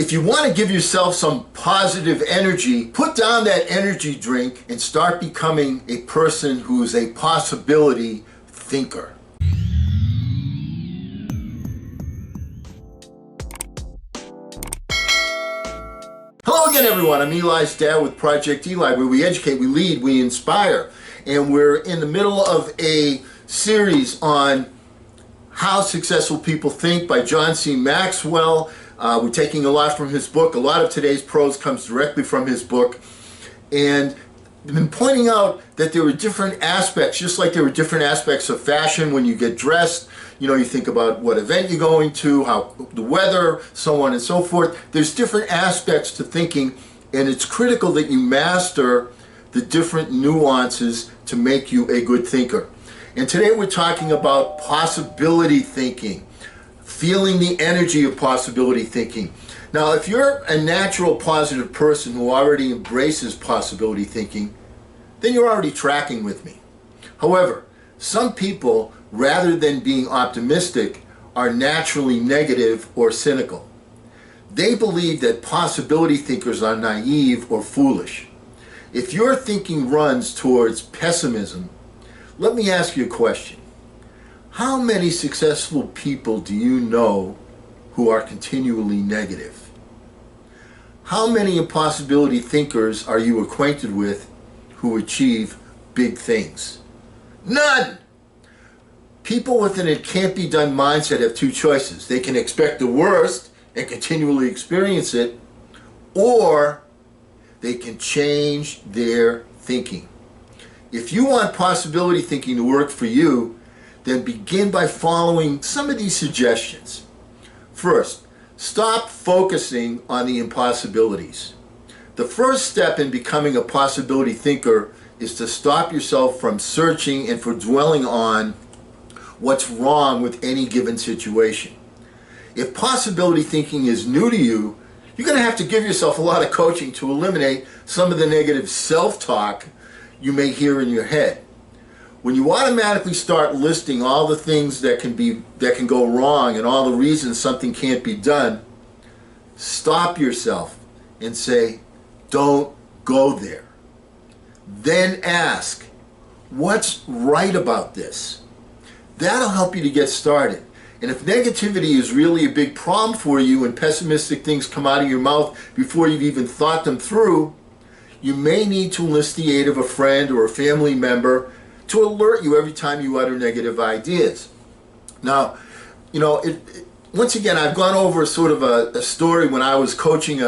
If you want to give yourself some positive energy, put down that energy drink and start becoming a person who is a possibility thinker. Hello again, everyone. I'm Eli's dad with Project Eli, where we educate, we lead, we inspire. And we're in the middle of a series on How Successful People Think by John C. Maxwell. We're taking a lot from his book. A lot of today's prose comes directly from his book. And I've been pointing out that there are different aspects, just like there are different aspects of fashion when you get dressed. You know, you think about what event you're going to, how the weather, so on and so forth. There's different aspects to thinking, and it's critical that you master the different nuances to make you a good thinker. And today we're talking about possibility thinking, feeling the energy of possibility thinking. Now, if you're a natural positive person who already embraces possibility thinking, then you're already tracking with me. However, some people, rather than being optimistic, are naturally negative or cynical. They believe that possibility thinkers are naive or foolish. If your thinking runs towards pessimism, let me ask you a question. How many successful people do you know who are continually negative? How many impossibility thinkers are you acquainted with who achieve big things? None! People with an it can't be done mindset have two choices. They can expect the worst and continually experience it, or they can change their thinking. If you want possibility thinking to work for you, then begin by following some of these suggestions. First, stop focusing on the impossibilities. The first step in becoming a possibility thinker is to stop yourself from searching and for dwelling on what's wrong with any given situation. If possibility thinking is new to you, you're going to have to give yourself a lot of coaching to eliminate some of the negative self-talk you may hear in your head. When you automatically start listing all the things that can go wrong and all the reasons something can't be done, stop yourself and say, don't go there. Then ask, what's right about this? That'll help you to get started. And if negativity is really a big problem for you and pessimistic things come out of your mouth before you've even thought them through, you may need to enlist the aid of a friend or a family member to alert you every time you utter negative ideas. Now, you know, once again, I've gone over sort of a story when I was coaching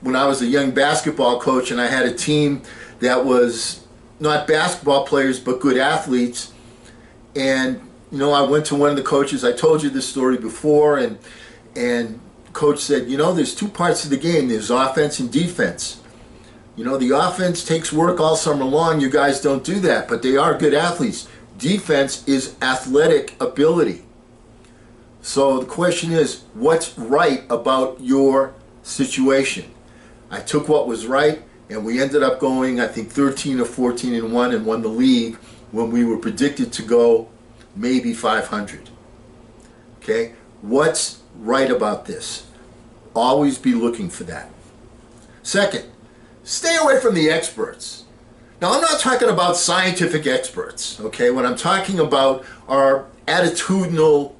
when I was a young basketball coach, and I had a team that was not basketball players but good athletes. And you know, I went to one of the coaches. I told you this story before, and coach said, you know, there's two parts of the game. There's offense and defense. You know, the offense takes work all summer long. You guys don't do that, but they are good athletes. Defense is athletic ability. So the question is, what's right about your situation? I took what was right, and we ended up going, I think, 13 or 14-1 and won the league when we were predicted to go maybe 500. Okay? What's right about this? Always be looking for that. Second, stay away from the experts. Now, I'm not talking about scientific experts, okay? What I'm talking about are attitudinal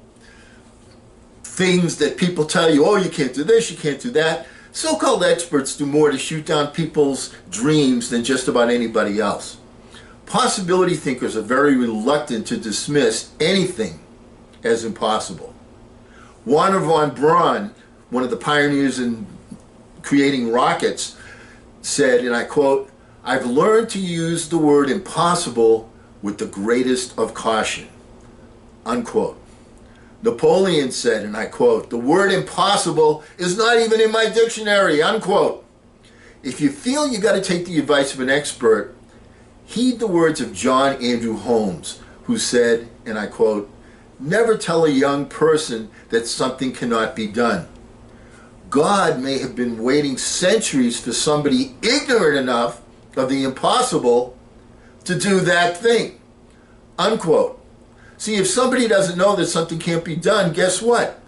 things that people tell you, oh, you can't do this, you can't do that. So-called experts do more to shoot down people's dreams than just about anybody else. Possibility thinkers are very reluctant to dismiss anything as impossible. Wernher von Braun, one of the pioneers in creating rockets, said, and I quote, "I've learned to use the word impossible with the greatest of caution," unquote. Napoleon said, and I quote, "The word impossible is not even in my dictionary," unquote. If you feel you got to take the advice of an expert, heed the words of John Andrew Holmes, who said, and I quote, "Never tell a young person that something cannot be done. God may have been waiting centuries for somebody ignorant enough of the impossible to do that thing," unquote. See, if somebody doesn't know that something can't be done, guess what?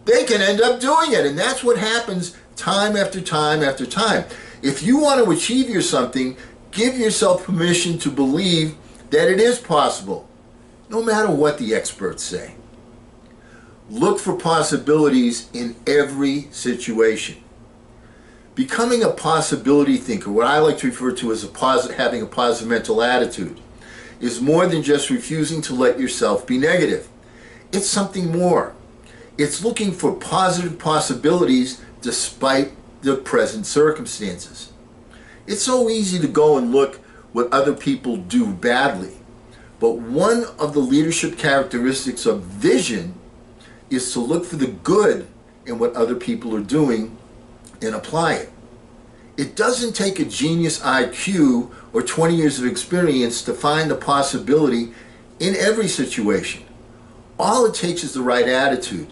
They can end up doing it, and that's what happens time after time after time. If you want to achieve something, give yourself permission to believe that it is possible, no matter what the experts say. Look for possibilities in every situation. Becoming a possibility thinker, what I like to refer to as having a positive mental attitude, is more than just refusing to let yourself be negative. It's something more. It's looking for positive possibilities despite the present circumstances. It's so easy to go and look what other people do badly, but one of the leadership characteristics of vision is to look for the good in what other people are doing and apply it. It doesn't take a genius IQ or 20 years of experience to find the possibility in every situation. All it takes is the right attitude,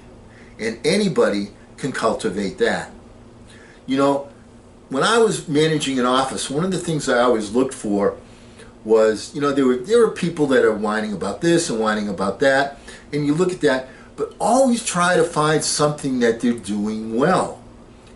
and anybody can cultivate that. You know, when I was managing an office, one of the things I always looked for was, you know, there were people that are whining about this and whining about that, and you look at that, but always try to find something that they're doing well,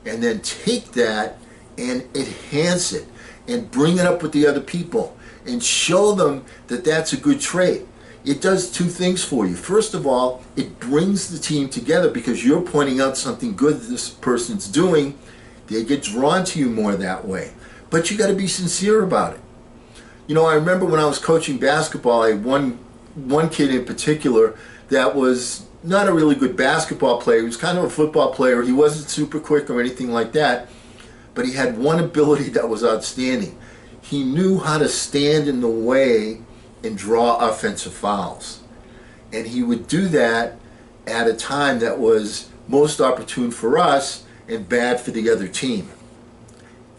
and then take that and enhance it and bring it up with the other people and show them that that's a good trait. It does two things for you. First of all, it brings the team together because you're pointing out something good that this person's doing. They get drawn to you more that way. But you got to be sincere about it. You know, I remember when I was coaching basketball, I had one kid in particular that was not a really good basketball player. He was kind of a football player. He wasn't super quick or anything like that, but he had one ability that was outstanding. He knew how to stand in the way and draw offensive fouls. And he would do that at a time that was most opportune for us and bad for the other team.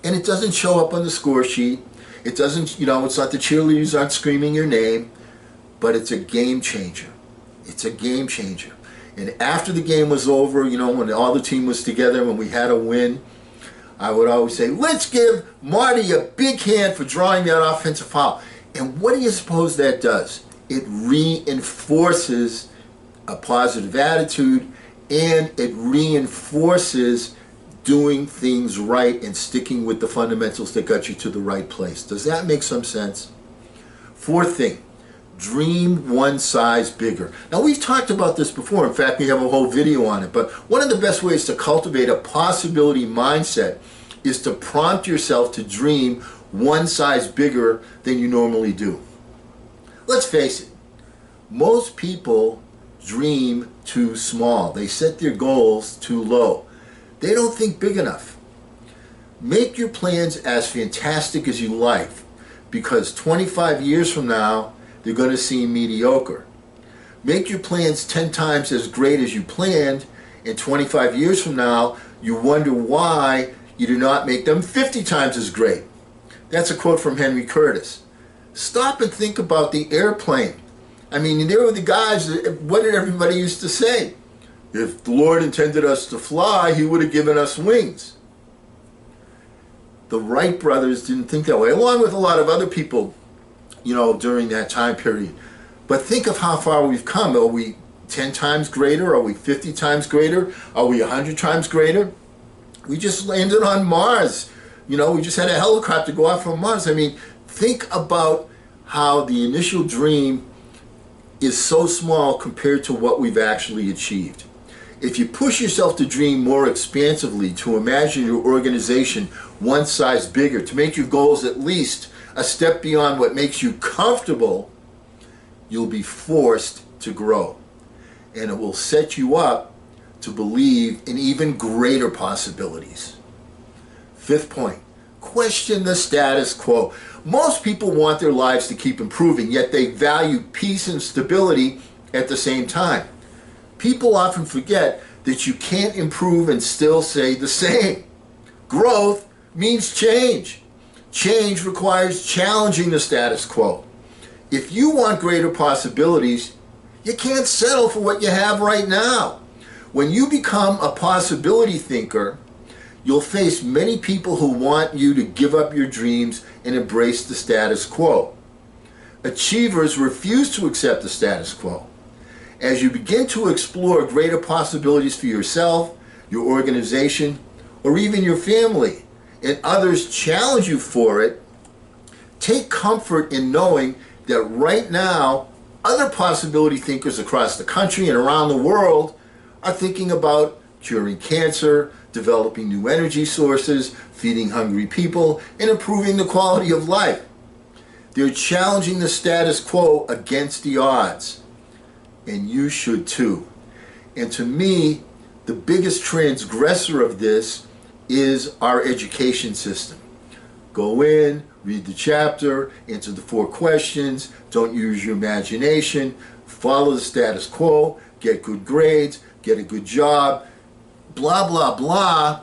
And it doesn't show up on the score sheet. It doesn't, you know, it's not the cheerleaders aren't screaming your name, but it's a game changer. It's a game changer. And after the game was over, you know, when all the team was together, when we had a win, I would always say, let's give Marty a big hand for drawing that offensive foul. And what do you suppose that does? It reinforces a positive attitude, and it reinforces doing things right and sticking with the fundamentals that got you to the right place. Does that make some sense? Fourth thing, dream one size bigger. Now, we've talked about this before. In fact, we have a whole video on it. But one of the best ways to cultivate a possibility mindset is to prompt yourself to dream one size bigger than you normally do. Let's face it, most people dream too small. They set their goals too low. They don't think big enough. Make your plans as fantastic as you like, because 25 years from now, they're going to seem mediocre. Make your plans 10 times as great as you planned, and 25 years from now, you wonder why you do not make them 50 times as great. That's a quote from Henry Curtis. Stop and think about the airplane. I mean, there were the guys, what did everybody used to say? If the Lord intended us to fly, he would have given us wings. The Wright brothers didn't think that way, along with a lot of other people, you know, during that time period. But think of how far we've come. Are we 10 times greater? Are we 50 times greater? Are we 100 times greater? We just landed on Mars. You know, we just had a helicopter go out from Mars. I mean, think about how the initial dream is so small compared to what we've actually achieved. If you push yourself to dream more expansively, to imagine your organization one size bigger, to make your goals at least a step beyond what makes you comfortable, you'll be forced to grow. And it will set you up to believe in even greater possibilities. Fifth point, question the status quo. Most people want their lives to keep improving, yet they value peace and stability at the same time. People often forget that you can't improve and still stay the same. Growth means change. Change requires challenging the status quo. If you want greater possibilities, you can't settle for what you have right now. When you become a possibility thinker, you'll face many people who want you to give up your dreams and embrace the status quo. Achievers refuse to accept the status quo. As you begin to explore greater possibilities for yourself, your organization, or even your family, and others challenge you for it, take comfort in knowing that right now, other possibility thinkers across the country and around the world are thinking about curing cancer, developing new energy sources, feeding hungry people, and improving the quality of life. They're challenging the status quo against the odds. And you should too. And to me, the biggest transgressor of this is our education system. Go in, read the chapter, answer the 4 questions, don't use your imagination, follow the status quo, get good grades, get a good job, blah, blah, blah.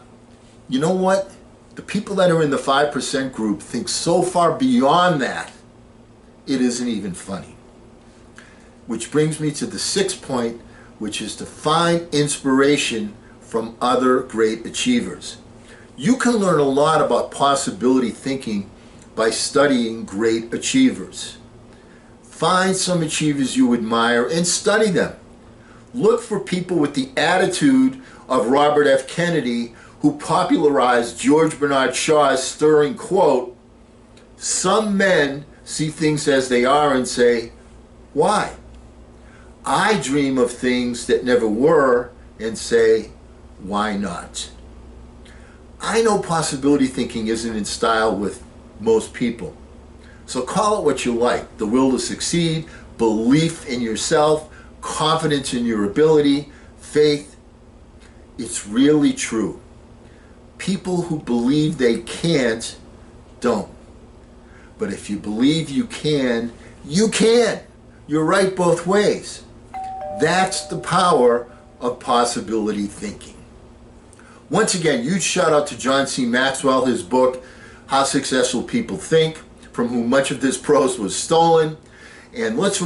You know what? The people that are in the 5% group think so far beyond that, it isn't even funny. Which brings me to the 6th point, which is to find inspiration from other great achievers. You can learn a lot about possibility thinking by studying great achievers. Find some achievers you admire and study them. Look for people with the attitude of Robert F. Kennedy, who popularized George Bernard Shaw's stirring quote, "Some men see things as they are and say, why? I dream of things that never were and say, why not?" I know possibility thinking isn't in style with most people. So call it what you like. The will to succeed, belief in yourself, confidence in your ability, faith. It's really true. People who believe they can't, don't. But if you believe you can, you can. You're right both ways. That's the power of possibility thinking. Once again, huge shout out to John C. Maxwell, his book, How Successful People Think, from whom much of this prose was stolen. And let's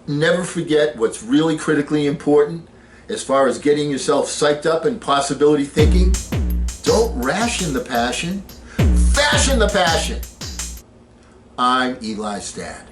never forget what's really critically important as far as getting yourself psyched up in possibility thinking. Don't ration the passion, fashion the passion. I'm Eli Stad.